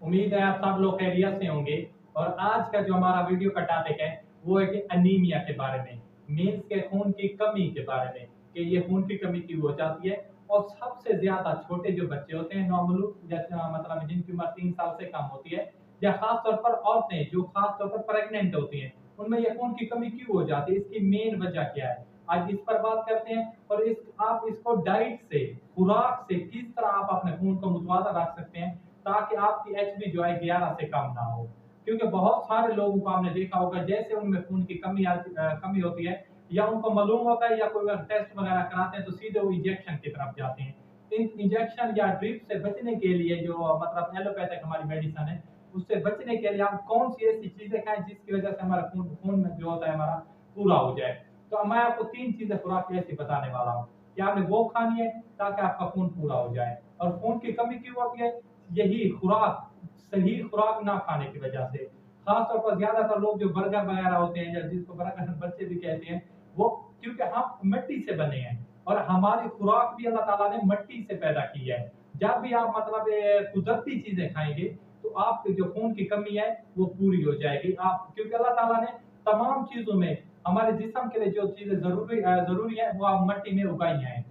उम्मीद है आप सब लोग खैरियत से होंगे। और आज का जो हमारा वीडियो का टॉपिक है वो है कि अनीमिया के बारे में, मीन्स के खून की कमी के बारे में, कि ये खून की कमी क्यों हो जाती है। और सबसे ज्यादा छोटे जो बच्चे होते हैं नॉर्मलू, जैसे मतलब जिनकी उम्र 3 साल से कम होती है, या खास तौर पर औरतें जो खास तौर पर प्रेग्नेंट होती हैं, उनमें ये खून की कमी क्यों हो जाती है, इसकी मेन वजह क्या है, आज इस पर बात करते हैं। और इस आप इसको डाइट से, खुराक से किस तरह आप अपने खून को मुतवाज़ा रख सकते हैं ताकि आपकी एचबी जो है 11 से कम ना हो। क्योंकि बहुत सारे लोगों को आपने देखा होगा जैसे उनमें खून की कमी होती है, या उनको मालूम होता है या कोई टेस्ट वगैरह कराते हैं तो सीधे वो इंजेक्शन की तरफ जाते हैं। इन इंजेक्शन या ड्रिप से बचने के लिए जो मतलब एलोपैथिक हमारी मेडिसिन है, उससे बचने के लिए हम कौन सी ऐसी चीजें खाएं जिसकी वजह से हमारा खून खून में जो होता है हमारा पूरा हो जाए। तो मैं आपको 3 चीजें खुराक की ऐसी बताने वाला हूँ कि आपने वो खानी है ताकि आपका खून पूरा हो जाए। और खून की कमी क्यों होती है, यही खुराक, सही खुराक ना खाने की वजह से। खास तौर पर ज्यादातर लोग जो बर्गर वगैरह होते हैं, या जिसको बर्गर बच्चे भी कहते हैं, वो क्योंकि हम मिट्टी से बने हैं और हमारी खुराक भी अल्लाह ताला ने मिट्टी से पैदा की है। जब भी आप मतलब कुदरती चीजें खाएंगे तो आपके जो खून की कमी है वो पूरी हो जाएगी। आप क्योंकि अल्लाह ताला ने तमाम चीजों में हमारे जिस्म के लिए जो चीजें जरूरी है वो आप मिट्टी में उगाई हैं।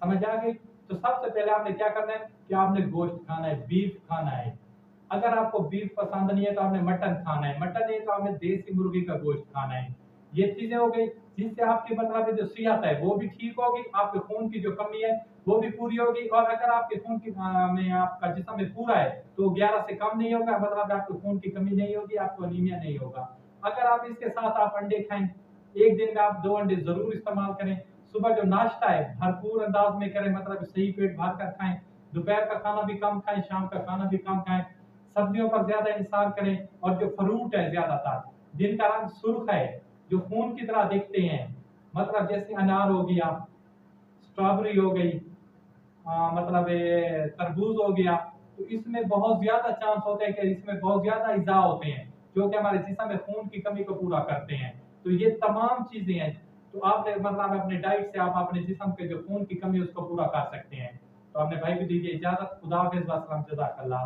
समझ आ गई। तो सबसे पहले आपने क्या करना है कि आपने गोश्त खाना है, बीफ खाना है। अगर आपको बीफ पसंद नहीं है तो आपने मटन खाना है, मटन नहीं है तो आपने देसी मुर्गी का गोश्त खाना है। ये चीजें हो गई जिससे आपकी मतलब जो सेहत है वो भी ठीक होगी, आपके खून की जो कमी है वो भी पूरी होगी। और अगर आपके खून की में आपका जिस्म में पूरा है तो 11 से कम नहीं होगा, मतलब आपको खून की कमी नहीं होगी, आपको अनीमिया नहीं होगा। अगर आप इसके साथ आप अंडे खाएं, एक दिन में आप 2 अंडे जरूर इस्तेमाल करें। सुबह जो नाश्ता है भरपूर अंदाज में करें, मतलब सही पेट भर कर खाएं। दोपहर का खाना भी कम खाएं, शाम का खाना भी कम खाएं। सब्जियों पर ज्यादा इंतजार करें। और जो फ्रूट है ज्यादातर जिनका रंग सुर्ख है, जो खून की तरह दिखते हैं, मतलब जैसे अनार हो गया, स्ट्रॉबेरी हो गई, मतलब तरबूज हो गया, तो इसमें बहुत ज्यादा चांस होते हैं कि इसमें बहुत ज्यादा इज़ा होते हैं जो कि हमारे जिस्म में खून की कमी को पूरा करते हैं। तो ये तमाम चीजें हैं, तो आपने मतलब अपने डाइट से आप अपने जिस्म के जो खून की कमी है उसको पूरा कर सकते हैं। तो अपने भाई को दीजिए इजाजत। खुदा हाफिज़, वस्सलाम, जज़ाकल्लाह।